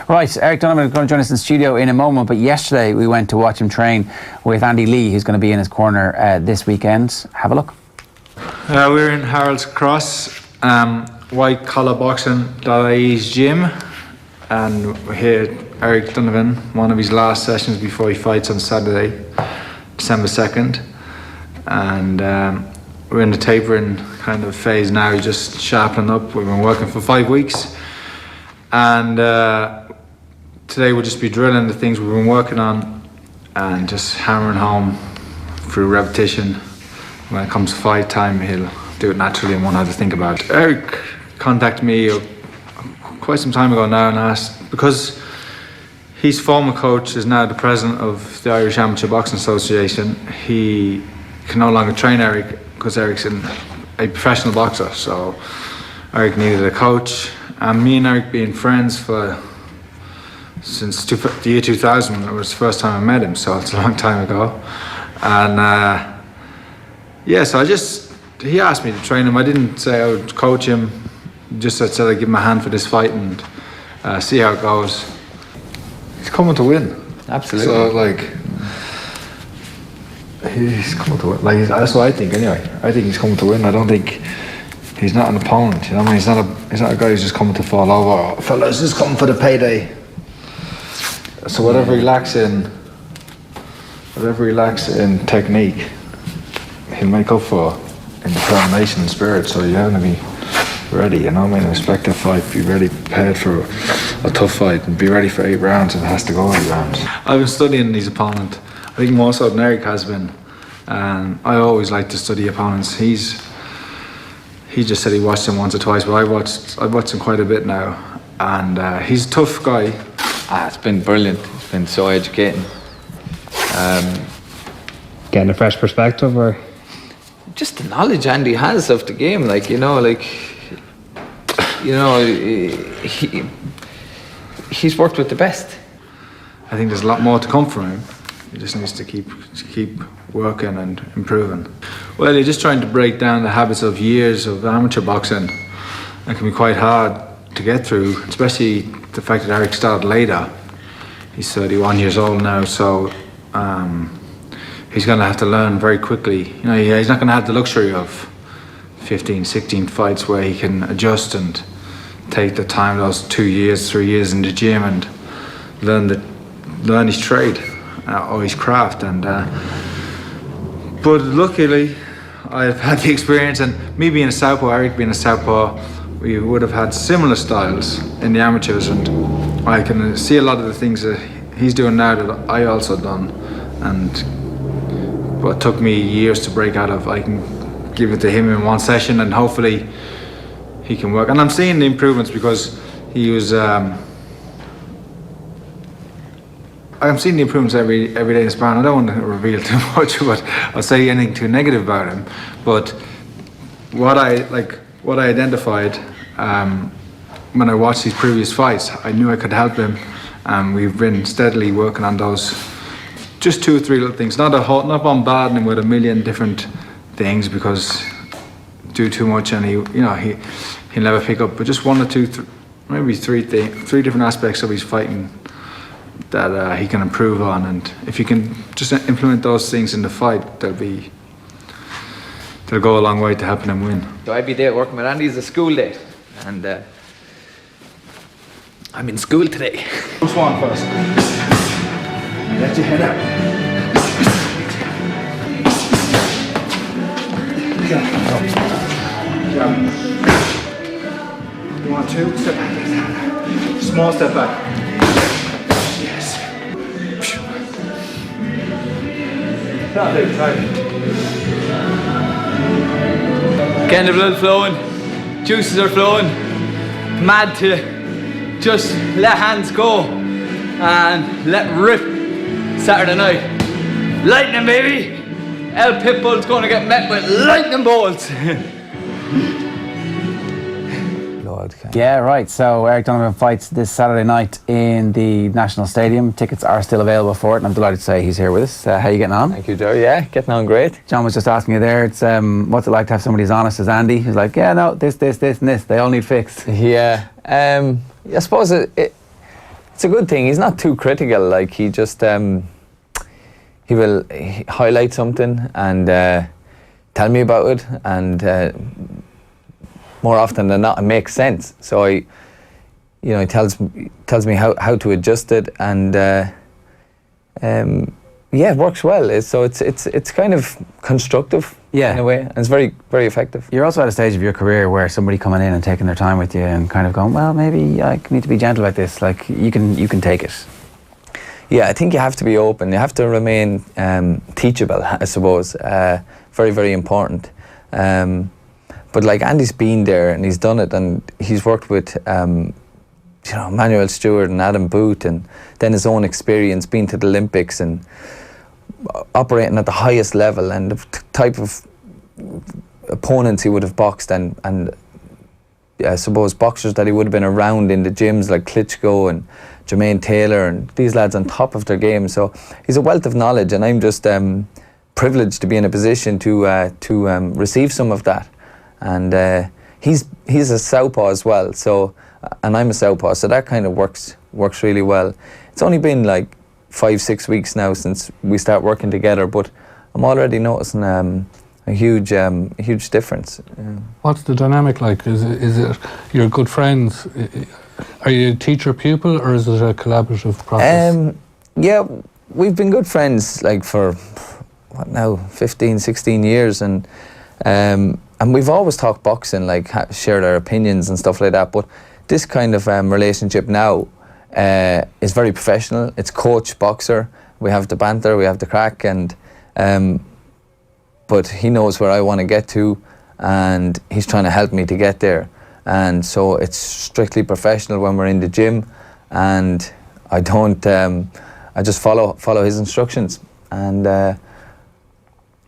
Right, Eric Donovan is going to join us in the studio in a moment, but yesterday we went to watch him train with Andy Lee, who's going to be in his corner this weekend. Have a look. We're in Harold's Cross, White Collar Boxing.ie's gym, and we're here at Eric Donovan, one of his last sessions before he fights on Saturday, December 2nd. And we're in the tapering kind of phase now, just sharpening up. We've been working for 5 weeks. And today we'll just be drilling the things we've been working on and just hammering home through repetition. When it comes to fight time, he'll do it naturally and won't have to think about it. Eric contacted me quite some time ago now and asked, because his former coach is now the president of the Irish Amateur Boxing Association, he can no longer train Eric because Eric's a professional boxer. So Eric needed a coach. And me and Eric being friends since the year 2000, it was the first time I met him, so it's a long time ago. And so he asked me to train him. I didn't say I would coach him, just I said I'd give him a hand for this fight and see how it goes. He's coming to win. Absolutely. So he's coming to win. That's what I think anyway. I think he's coming to win. I don't think he's not an opponent, you know what I mean? He's not a guy who's just coming to fall over. Fellas, just coming for the payday. So whatever he lacks in technique, he'll make up for in determination and spirit. So you have to be ready, you know what I mean? Respect the fight, be ready, prepared for a tough fight, and be ready for 8 rounds if it has to go 8 rounds. I've been studying his opponent. I think more so than Eric has been. And I always like to study opponents. He just said he watched him once or twice, but I've watched him quite a bit now, and he's a tough guy. It's been brilliant. It's been so educating. Getting a fresh perspective, or just the knowledge Andy has of the game, he's worked with the best. I think there's a lot more to come from him. He just needs to keep working and improving. Well, you're just trying to break down the habits of years of amateur boxing. It can be quite hard to get through, especially the fact that Eric started later. He's 31 years old now, so he's going to have to learn very quickly. You know, he's not going to have the luxury of 15, 16 fights where he can adjust and take the time, those 2 years, 3 years in the gym, and learn his trade or his craft. And but luckily, I've had the experience, and me being a southpaw, Eric being a southpaw, we would have had similar styles in the amateurs, and I can see a lot of the things that he's doing now that I also done, and what took me years to break out of, I can give it to him in one session, and hopefully he can work. And I'm seeing the improvements because he was I'm seeing the improvements every day in sparring. I don't want to reveal too much or say anything too negative about him, but what I identified when I watched his previous fights, I knew I could help him. We've been steadily working on those, just 2 or 3 little things. Not bombarding him with a million different things, because do too much and he'll never pick up. But just 1 or 2, maybe 3 different aspects of his fighting that he can improve on, and if you can just implement those things in the fight, they'll go a long way to helping him win. So every day working with Andy is a school day, and I'm in school today. First one first. Let your head out. Jump. 1, 2, step back. Small step back. Getting the blood flowing, juices are flowing, mad to just let hands go and let rip Saturday night. Lightning, baby! Pitbull's going to get met with lightning bolts. Yeah, right. So Eric Donovan fights this Saturday night in the National Stadium. Tickets are still available for it, and I'm delighted to say he's here with us. How are you getting on? Thank you, Joe. Yeah, getting on great. John was just asking you there, it's what's it like to have somebody as honest as Andy, who's like, yeah, no, this, and this. They all need fixed. Yeah. I suppose it's a good thing. He's not too critical. Like, he just he will highlight something and tell me about it, and more often than not, it makes sense. So he tells me how to adjust it, and it works well. It's kind of constructive, in a way, and it's very, very effective. You're also at a stage of your career where somebody coming in and taking their time with you and kind of going, well, maybe I need to be gentle like this. Like, you can take it. Yeah, I think you have to be open. You have to remain teachable, I suppose. Very, very important. But like, Andy's been there and he's done it, and he's worked with Manuel Stewart and Adam Booth, and then his own experience being to the Olympics and operating at the highest level, and the type of opponents he would have boxed, and I suppose boxers that he would have been around in the gyms, like Klitschko and Jermaine Taylor, and these lads on top of their game. So he's a wealth of knowledge, and I'm just privileged to be in a position to receive some of that. And he's a southpaw as well, so, and I'm a southpaw, so that kind of works really well. It's only been like 5-6 weeks now since we start working together, but I'm already noticing a huge difference. What's the dynamic like? Is it you're good friends? Are you teacher-pupil, or is it a collaborative process? Yeah, we've been good friends like for, 15, 16 years, and we've always talked boxing, like shared our opinions and stuff like that, but this kind of relationship now is very professional. It's coach, boxer, we have the banter, we have the crack, and but he knows where I want to get to, and he's trying to help me to get there. And so it's strictly professional when we're in the gym, and I don't, I just follow his instructions, and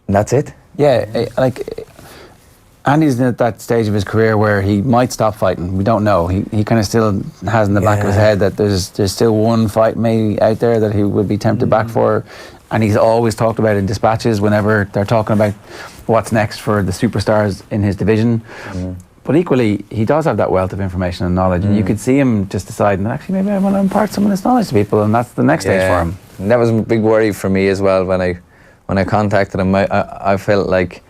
that's it. Yeah, like, Andy's at that stage of his career where he might stop fighting. We don't know. He kind of still has in the back of his head that there's still one fight maybe out there that he would be tempted back for, and he's always talked about in dispatches whenever they're talking about what's next for the superstars in his division. But equally, he does have that wealth of information and knowledge, and you could see him just deciding, actually, maybe I want to impart some of this knowledge to people, and that's the next stage for him. And that was a big worry for me as well when I contacted him. I felt like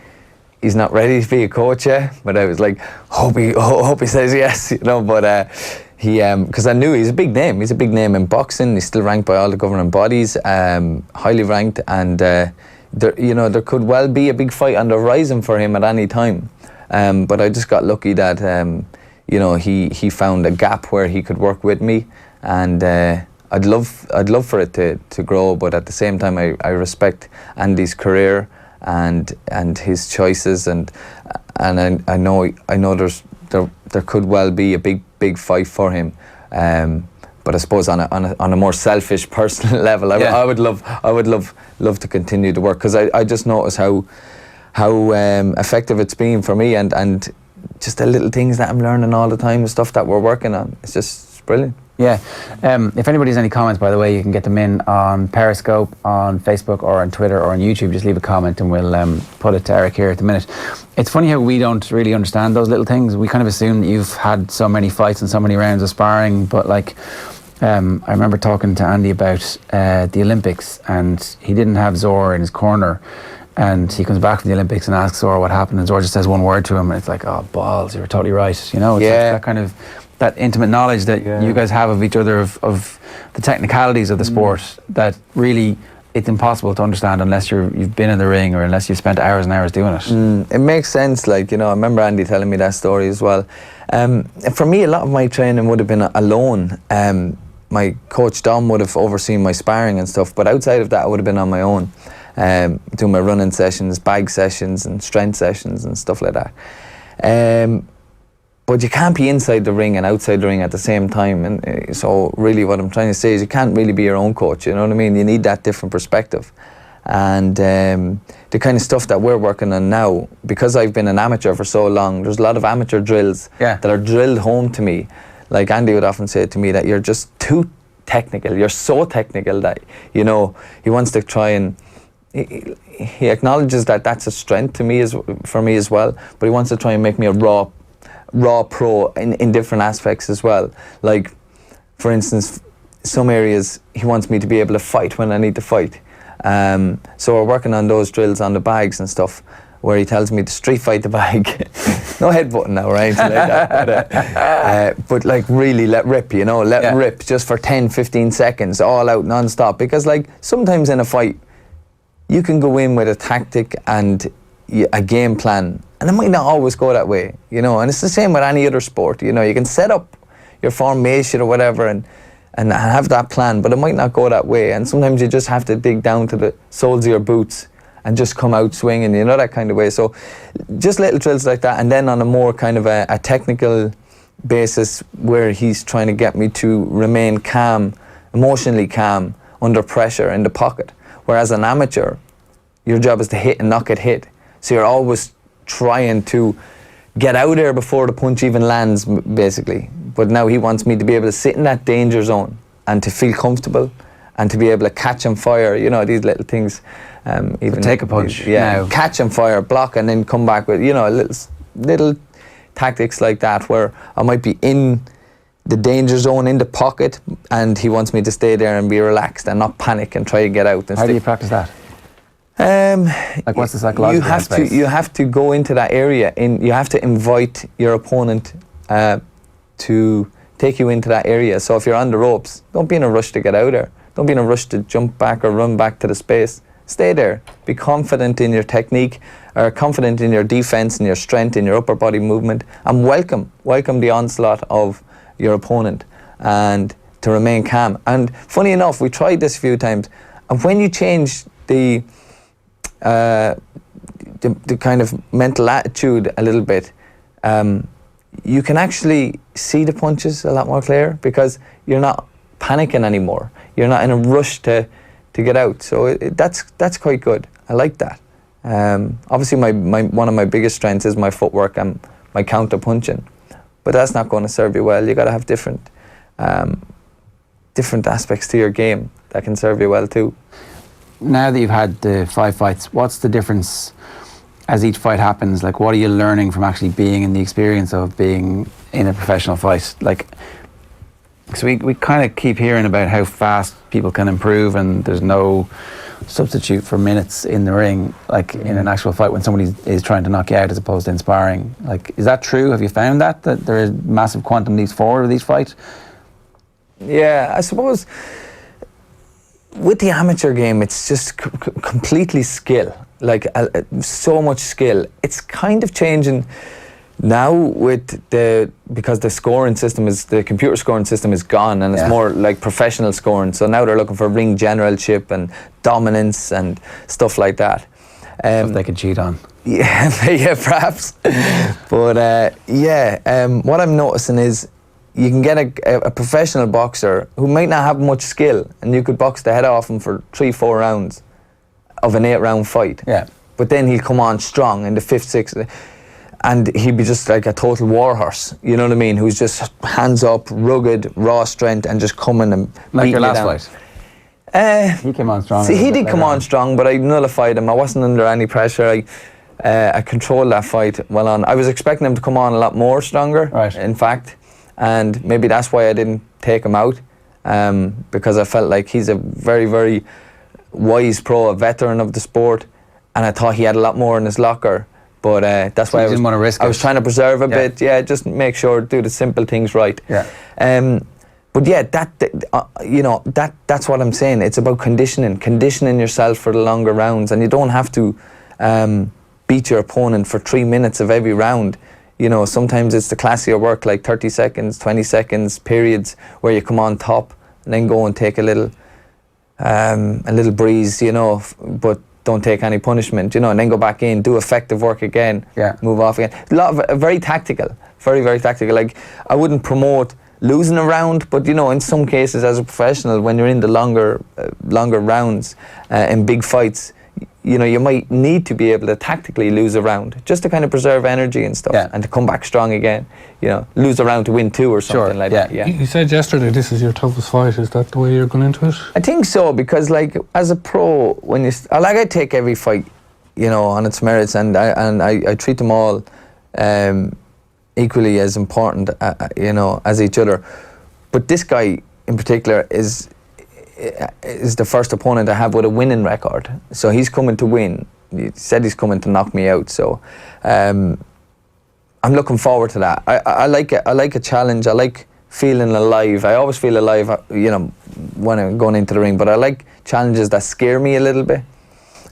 he's not ready to be a coach yet, but I was like, hope he says yes, But because I knew he's a big name. He's a big name in boxing. He's still ranked by all the governing bodies, highly ranked, and there could well be a big fight on the horizon for him at any time. But I just got lucky that he found a gap where he could work with me, and I'd love for it to grow. But at the same time, I respect Andy's career and his choices, and I know there could well be a big fight for him. But I suppose on a more selfish personal level, I would love to continue to work, because I just notice how effective it's been for me, and just the little things that I'm learning all the time, the stuff that we're working on. It's brilliant. Yeah. If anybody has any comments, by the way, you can get them in on Periscope, on Facebook, or on Twitter, or on YouTube. Just leave a comment and we'll put it to Eric here at the minute. It's funny how we don't really understand those little things. We kind of assume that you've had so many fights and so many rounds of sparring, but like, I remember talking to Andy about the Olympics, and he didn't have Zor in his corner. And he comes back from the Olympics and asks Zor what happened, and Zor just says one word to him, and it's like, oh, balls, you were totally right. It's like that kind of, that intimate knowledge that you guys have of each other, of the technicalities of the sport, that really it's impossible to understand unless you've been in the ring, or unless you've spent hours and hours doing it. It makes sense. Like, I remember Andy telling me that story as well. For me, a lot of my training would have been alone. My coach Dom would have overseen my sparring and stuff, but outside of that, I would have been on my own. Doing my running sessions, bag sessions, and strength sessions and stuff like that. But you can't be inside the ring and outside the ring at the same time. And so really what I'm trying to say is you can't really be your own coach, you know what I mean? You need that different perspective. And the kind of stuff that we're working on now, because I've been an amateur for so long, there's a lot of amateur drills that are drilled home to me. Like Andy would often say to me that you're just too technical. You're so technical that, he wants to try and, he acknowledges that that's a strength to me, for me as well, but he wants to try and make me a raw pro in different aspects as well. Like, for instance, some areas he wants me to be able to fight when I need to fight. So we're working on those drills on the bags and stuff, where he tells me to street fight the bag. No headbutting now or anything like that. But like really let rip, you know, let rip just for 10, 15 seconds, all out non-stop. Because like sometimes in a fight, you can go in with a tactic and a game plan, and it might not always go that way, you know. And it's the same with any other sport, you know. You can set up your formation or whatever and have that plan, but it might not go that way. And sometimes you just have to dig down to the soles of your boots and just come out swinging, you know, that kind of way. So just little drills like that, and then on a more kind of a technical basis where he's trying to get me to remain calm, emotionally calm, under pressure in the pocket. Whereas an amateur, your job is to hit and not get hit. So you're always trying to get out there before the punch even lands, basically. But now he wants me to be able to sit in that danger zone and to feel comfortable and to be able to catch and fire, you know, these little things. Even take a punch. Yeah, catch and fire, block, and then come back with, you know, little tactics like that, where I might be in the danger zone, in the pocket, and he wants me to stay there and be relaxed and not panic and try to get out. And How do you practice that? Like, what's the psychological you have to go into that area. You have to invite your opponent to take you into that area. So if you're on the ropes, don't be in a rush to get out there. Don't be in a rush to jump back or run back to the space. Stay there. Be confident in your technique, or confident in your defense and your strength and your upper body movement, and welcome the onslaught of your opponent, and to remain calm. And funny enough, we tried this a few times, and when you change the kind of mental attitude a little bit, you can actually see the punches a lot more clear, because you're not panicking anymore. You're not in a rush to get out. So that's quite good. I like that. Obviously, my one of my biggest strengths is my footwork and my counter punching, but that's not going to serve you well. You got to have different aspects to your game that can serve you well too. Now that you've had the 5 fights, what's the difference as each fight happens? Like, what are you learning from actually being in the experience of being in a professional fight? Like, so we kind of keep hearing about how fast people can improve, and there's no substitute for minutes in the ring, like in an actual fight when somebody is trying to knock you out as opposed to inspiring. Like, is that true? Have you found that there is massive quantum leaps forward with these fights? Yeah, I suppose with the amateur game, it's just completely skill, like so much skill. It's kind of changing now with because the computer scoring system is gone, and it's more like professional scoring. So now they're looking for ring generalship and dominance and stuff like that. Stuff they can cheat on. Yeah, perhaps. But what I'm noticing is, you can get a professional boxer who might not have much skill, and you could box the head off him for 3-4 rounds of an 8-round fight. Yeah. But then he'll come on strong in the 5th, 6th, and he'd be just like a total warhorse. You know what I mean? Who's just hands up, rugged, raw strength, and just coming and like your last fight. He came on strong. See, he did come on strong, but I nullified him. I wasn't under any pressure. I controlled that fight well on. I was expecting him to come on a lot more stronger. Right. In fact. And maybe that's why I didn't take him out, because I felt like he's a very, very wise pro, a veteran of the sport, and I thought he had a lot more in his locker. But that's why didn't want to risk it. I was trying to preserve a bit. Yeah, just make sure, do the simple things right. Yeah. But yeah, that's what I'm saying. It's about conditioning yourself for the longer rounds, and you don't have to beat your opponent for 3 minutes of every round. You know, sometimes it's the classier work, like 30 seconds, 20 seconds periods where you come on top and then go and take a little breeze, you know, but don't take any punishment, you know, and then go back in, do effective work again, move off again. Very tactical, very, very tactical. Like, I wouldn't promote losing a round, but, you know, in some cases as a professional, when you're in the longer rounds in big fights, you know, you might need to be able to tactically lose a round just to kind of preserve energy and stuff, and to come back strong again. You know, lose a round to win 2 or something like that. Yeah. You said yesterday this is your toughest fight. Is that the way you're going into it? I think so, because like as a pro, when I take every fight, you know, on its merits, and I treat them all equally as important, you know, as each other. But this guy, in particular is the first opponent I have with a winning record. So he's coming to win. He said he's coming to knock me out. So I'm looking forward to that. I like it. I like a challenge. I like feeling alive. I always feel alive, you know, when I'm going into the ring. But I like challenges that scare me a little bit,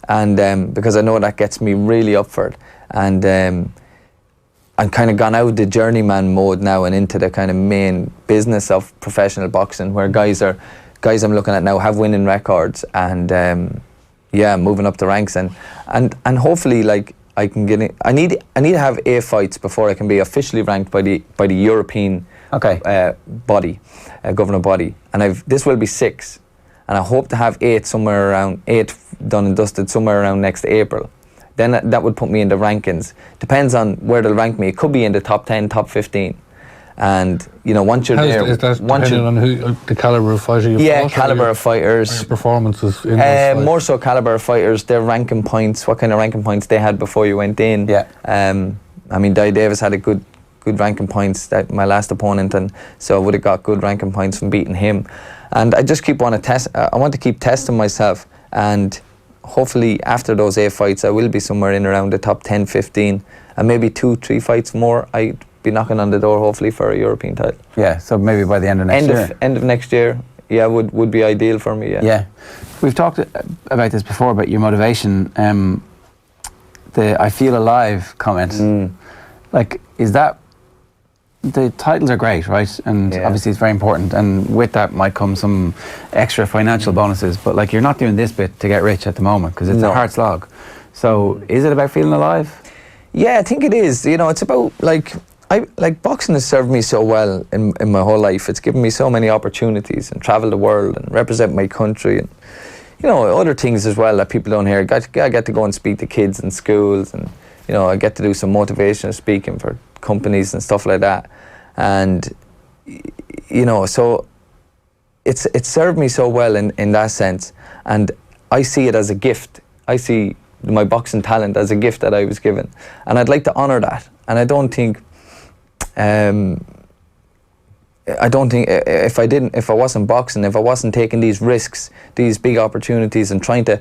and because I know that gets me really up for it. And I'm kind of gone out of the journeyman mode now and into the kind of main business of professional boxing, where guys I'm looking at now have winning records, and moving up the ranks, and hopefully, like, I can get in. I need to have 8 fights before I can be officially ranked by the European body, governing body, and this will be 6, and I hope to have 8 done and dusted somewhere around next April. Then that would put me in the rankings. Depends on where they'll rank me. It could be in the top 10, top 15. And, you know, once you're there... Is that depending on who, the calibre of fighter you fought? Yeah, calibre of fighters. Your performances in those fights? More so calibre of fighters, their ranking points, what kind of ranking points they had before you went in. Yeah. I mean, Di Davis had a good ranking points, that my last opponent, and so I would have got good ranking points from beating him. And I just I want to keep testing myself, and hopefully after those 8 fights I will be somewhere in around the top 10, 15, and maybe 2-3 fights more. I'd be knocking on the door hopefully for a European title. Yeah, so maybe by the end of next year. End of next year, yeah, would be ideal for me, yeah. Yeah. We've talked about this before, about your motivation. The I feel alive comment. Like, is that... The titles are great, right? And obviously it's very important, and with that might come some extra financial bonuses, but like, you're not doing this bit to get rich at the moment, because it's a hard slog. So is it about feeling alive? Yeah, I think it is. You know, it's about, like boxing has served me so well in my whole life. It's given me so many opportunities, and travel the world and represent my country, and, you know, other things as well that people don't hear. I get to go and speak to kids in schools, and, you know, I get to do some motivational speaking for companies and stuff like that. And, you know, so it's served me so well in that sense, and I see it as a gift. I see my boxing talent as a gift that I was given, and I'd like to honour that. And I don't think if I wasn't boxing, if I wasn't taking these risks, these big opportunities, and trying to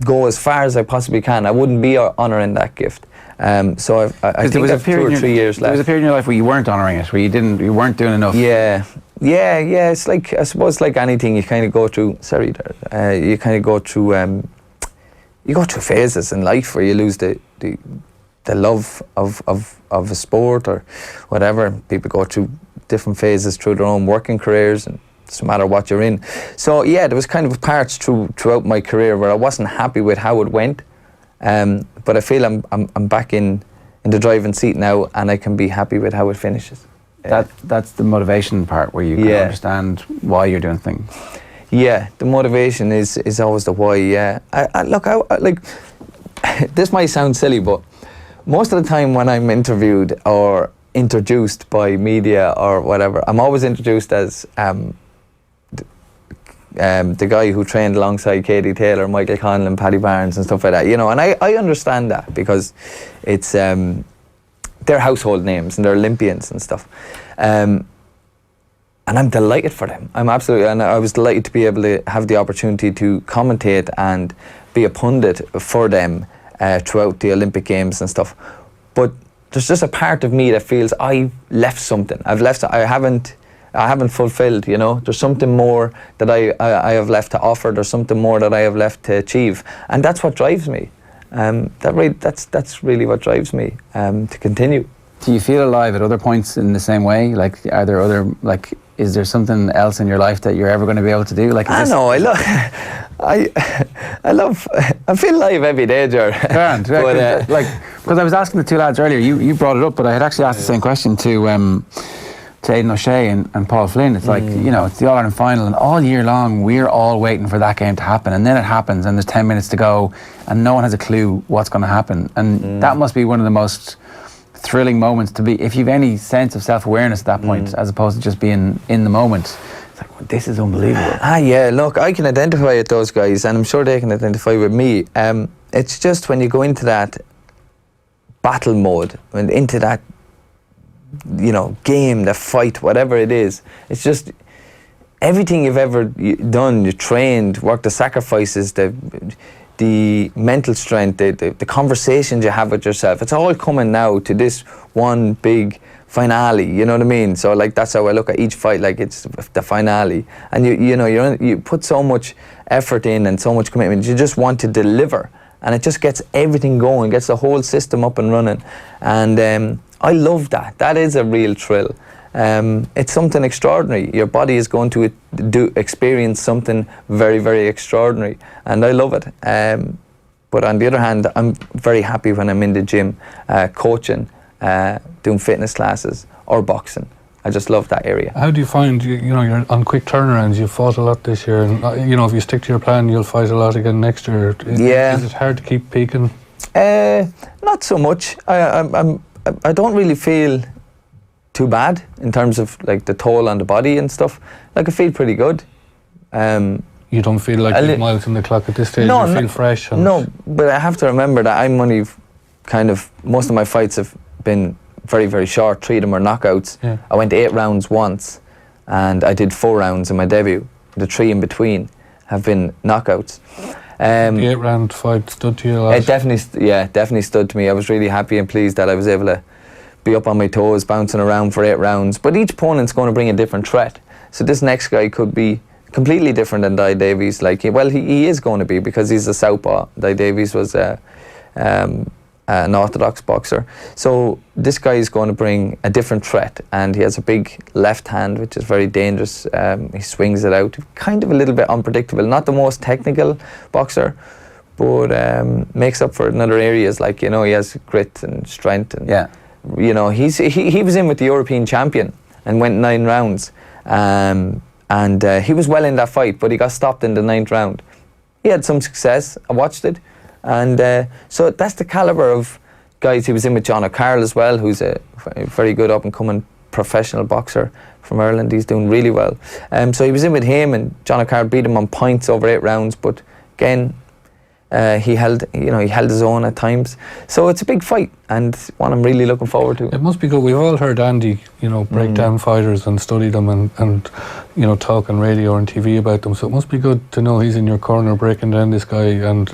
go as far as I possibly can, I wouldn't be honouring that gift. So I think that's 2 or 3 years left. There was a period in your life where you weren't honouring it, where you weren't doing enough. Yeah. It's like, I suppose, like anything, you kind of go through. You kind of go through. You go through phases in life where you lose the love of a sport or whatever. People go through different phases through their own working careers, and it doesn't matter what you're in. So yeah, there was kind of parts throughout my career where I wasn't happy with how it went. But I feel I'm back in the driving seat now, and I can be happy with how it finishes. That's the motivation part, where you can understand why you're doing things. Yeah, the motivation is always the why. Yeah, I like. This might sound silly, but most of the time when I'm interviewed or introduced by media or whatever, I'm always introduced as the guy who trained alongside Katie Taylor, Michael Conlon, Paddy Barnes and stuff like that, you know, and I understand that, because it's they're household names and they're Olympians and stuff, and I'm delighted for them. And I was delighted to be able to have the opportunity to commentate and be a pundit for them throughout the Olympic Games and stuff. But there's just a part of me that feels I left something. I haven't fulfilled, you know. There's something more that I have left to offer. There's something more that I have left to achieve, and that's what drives me. That's really what drives me to continue. Do you feel alive at other points in the same way? Like, are there other, like, is there something else in your life that you're ever going to be able to do? Like, I feel alive every day, Ger. But, like, because I was asking the 2 lads earlier, you brought it up, but I had actually asked the same question to Aidan O'Shea and Paul Flynn. It's like, you know, it's the All-Ireland final, and all year long we're all waiting for that game to happen, and then it happens, and there's 10 minutes to go, and no one has a clue what's going to happen. And that must be one of the most thrilling moments to be, if you've any sense of self-awareness at that point, as opposed to just being in the moment. It's like, well, this is unbelievable. Yeah, look, I can identify with those guys, and I'm sure they can identify with me. It's just when you go into that battle mode, and into that, you know, game, the fight, whatever it is, it's just, everything you've ever done, you trained, worked the sacrifices, the mental strength, the conversations you have with yourself, it's all coming now to this one big finale, you know what I mean? So like that's how I look at each fight, like it's the finale, and you put so much effort in and so much commitment, you just want to deliver, and it just gets everything going, gets the whole system up and running, and I love that is a real thrill. It's something extraordinary. Your body is going to experience something very, very extraordinary, and I love it. But on the other hand, I'm very happy when I'm in the gym, coaching, doing fitness classes or boxing. I just love that area. How do you find, you're on quick turnarounds, you've fought a lot this year, and if you stick to your plan, you'll fight a lot again next year. Is it hard to keep peaking? Not so much. I don't really feel too bad in terms of like the toll on the body and stuff. Like I feel pretty good. You don't feel like you're miles on the clock at this stage? No, you feel fresh? No, but I have to remember that I'm only most of my fights have been very, very short. 3 of them are knockouts. Yeah. I went 8 rounds once, and I did 4 rounds in my debut. The 3 in between have been knockouts. The 8-round fight stood to you a lot? It definitely stood to me. I was really happy and pleased that I was able to be up on my toes, bouncing around for 8 rounds. But each opponent's going to bring a different threat. So this next guy could be completely different than Dai Davies. He is going to be, because he's a southpaw. Dai Davies was an orthodox boxer. So this guy is going to bring a different threat, and he has a big left hand, which is very dangerous. He swings it out, kind of a little bit unpredictable. Not the most technical boxer, but makes up for it in other areas. He has grit and strength. And, he was in with the European champion and went 9 rounds. And he was well in that fight, but he got stopped in the 9th round. He had some success. I watched it. And so that's the calibre of guys. He was in with John O'Carroll as well, who's a very good up-and-coming professional boxer from Ireland. He's doing really well. So he was in with him, and John O'Carroll beat him on points over 8 rounds. But again, he held his own at times. So it's a big fight, and one I'm really looking forward to. It must be good. We've all heard Andy, break down fighters and study them and talk on radio and TV about them. So it must be good to know he's in your corner breaking down this guy and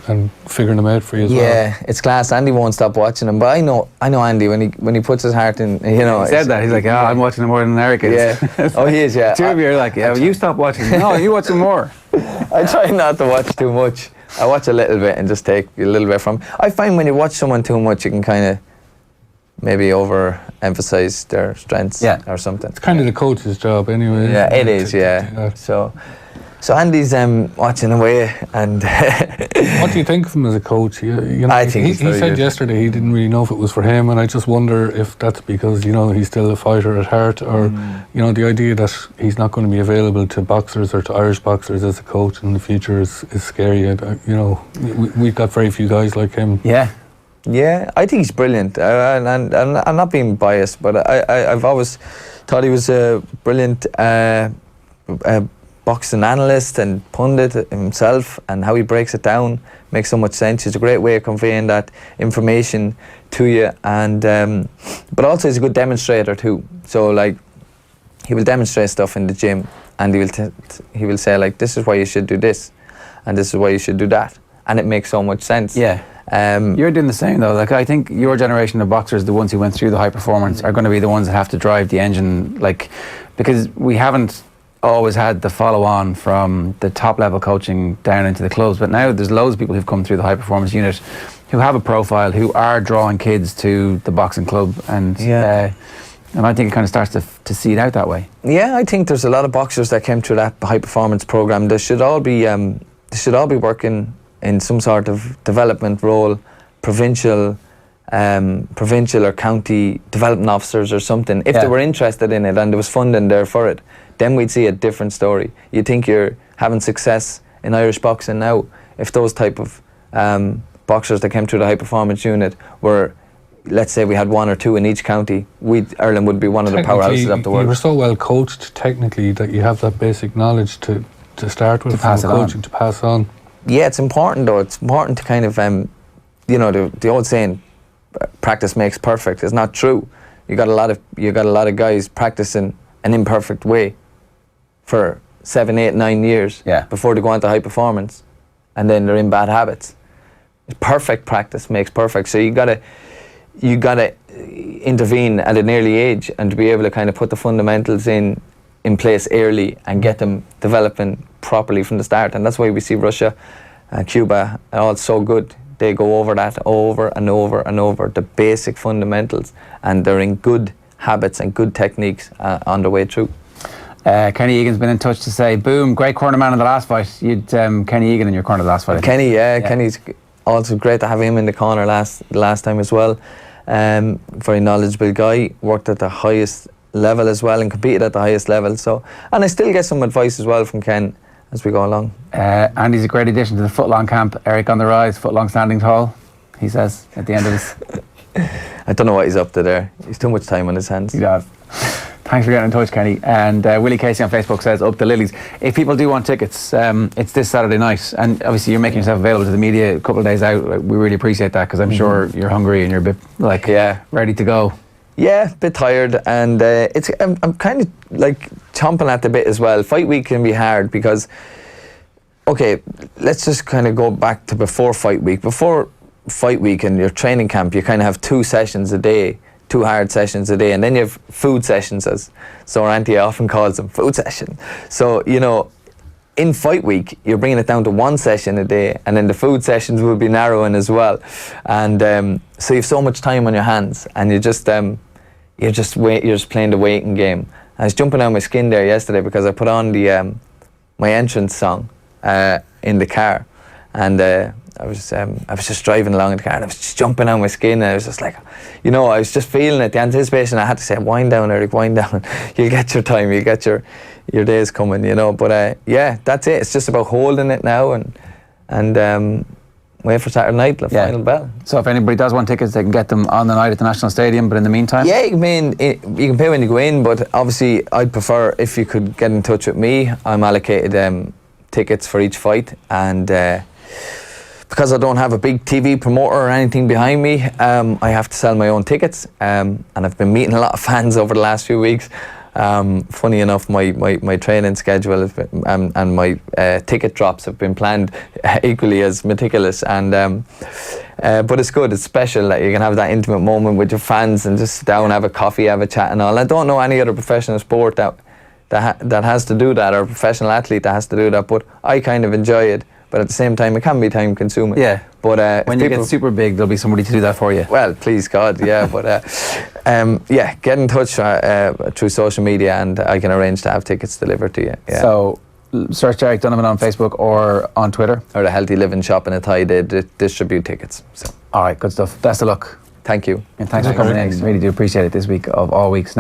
figuring him out for you as well. Yeah, it's class. Andy won't stop watching him, but I know Andy when he puts his heart in. He said that. He's like, I'm watching him more than Eric is. Yeah. Oh, he is. Yeah. 2 of you are like, you stop watching. No, you watch him more. I try not to watch too much. I watch a little bit and just take a little bit from. I find when you watch someone too much, you can kind of maybe overemphasize their strengths or something. It's kind of the coach's job anyway. Yeah, it is. So Andy's watching away, and what do you think of him as a coach? I think he said good. Yesterday he didn't really know if it was for him, and I just wonder if that's because he's still a fighter at heart, or the idea that he's not going to be available to boxers or to Irish boxers as a coach in the future is scary. We've got very few guys like him. Yeah, I think he's brilliant, and I'm not being biased, but I've always thought he was a brilliant boxing analyst and pundit himself, and how he breaks it down makes so much sense. It's a great way of conveying that information to you, and but also he's a good demonstrator too. So he will demonstrate stuff in the gym, and he will say this is why you should do this, and this is why you should do that, and it makes so much sense. Yeah. You're doing the same though. I think your generation of boxers, the ones who went through the high performance, are going to be the ones that have to drive the engine, because we haven't always had the follow-on from the top level coaching down into the clubs, but now there's loads of people who've come through the high performance unit who have a profile, who are drawing kids to the boxing club, and I think it kind of starts to seed out that way. Yeah, I think there's a lot of boxers that came through that high performance program. They should all be working in some sort of development role, provincial or county development officers or something. If they were interested in it and there was funding there for it, then we'd see a different story. You think you're having success in Irish boxing now, if those type of boxers that came through the high performance unit were, let's say we had 1 or 2 in each county, Ireland would be one of the powerhouses of the world. You were so well coached technically that you have that basic knowledge to start with, to pass on. Yeah, it's important though. It's important to kind of, the old saying, practice makes perfect, is not true. You got a lot of guys practicing an imperfect way for 7, 8, 9 years before they go on to high performance, and then they're in bad habits. Perfect practice makes perfect. So you gotta intervene at an early age and to be able to kind of put the fundamentals in place early and get them developing properly from the start. And that's why we see Russia, Cuba, all so good. They go over that over and over and over, the basic fundamentals, and they're in good habits and good techniques on the way through. Kenny Egan's been in touch to say, boom, great corner man in the last fight. You'd Kenny Egan in your corner the last fight. Kenny, Kenny's also great to have him in the corner last time as well. Very knowledgeable guy, worked at the highest level as well and competed at the highest level. So, and I still get some advice as well from Ken as we go along. Andy's a great addition to the footlong camp. Eric on the rise, footlong standing tall, he says at the end of this. I don't know what he's up to there. He's too much time on his hands. He does. Thanks for getting in touch, Kenny. And Willie Casey on Facebook says, up the lilies. If people do want tickets, it's this Saturday night. And obviously you're making yourself available to the media a couple of days out. We really appreciate that, because I'm sure you're hungry and you're a bit ready to go. Yeah, a bit tired, and I'm kind of like chomping at the bit as well. Fight week can be hard because, okay, let's just kind of go back to before fight week. Before fight week and your training camp, you kind of have 2 sessions a day, 2 hard sessions a day, and then you have food sessions, as Sir Auntie often calls them, food session. So, you know, in fight week, you're bringing it down to 1 session a day, and then the food sessions will be narrowing as well. And so you have so much time on your hands, and you're just playing the waiting game. I was jumping out my skin there yesterday because I put on the my entrance song in the car, and I was just driving along in the car, and I was just jumping out my skin, and I was just like, you know, I was just feeling it, the anticipation. I had to say, wind down, Eric, wind down. You'll get your time, you'll get your days coming, you know. But yeah, that's it. It's just about holding it now and wait for Saturday night, the final bell. So if anybody does want tickets, they can get them on the night at the National Stadium, but in the meantime? Yeah, you can pay when you go in, but obviously I'd prefer if you could get in touch with me. I'm allocated tickets for each fight, and because I don't have a big TV promoter or anything behind me, I have to sell my own tickets, and I've been meeting a lot of fans over the last few weeks. Funny enough, my training schedule has been, and my ticket drops have been planned equally as meticulous, and but it's good, it's special that you can have that intimate moment with your fans and just sit down, have a coffee, have a chat and all. I don't know any other professional sport that has to do that, or a professional athlete that has to do that, but I kind of enjoy it. But at the same time, it can be time consuming. Yeah. But when you get super big, there'll be somebody to do that for you. Well, please God, yeah. But yeah, get in touch through social media, and I can arrange to have tickets delivered to you. Yeah. So search Eric Donovan on Facebook or on Twitter. Or the Healthy Living Shop in Athy, they distribute tickets. So. All right, good stuff. Best of luck. Thank you. And thanks for coming in. Really do appreciate it this week of all weeks.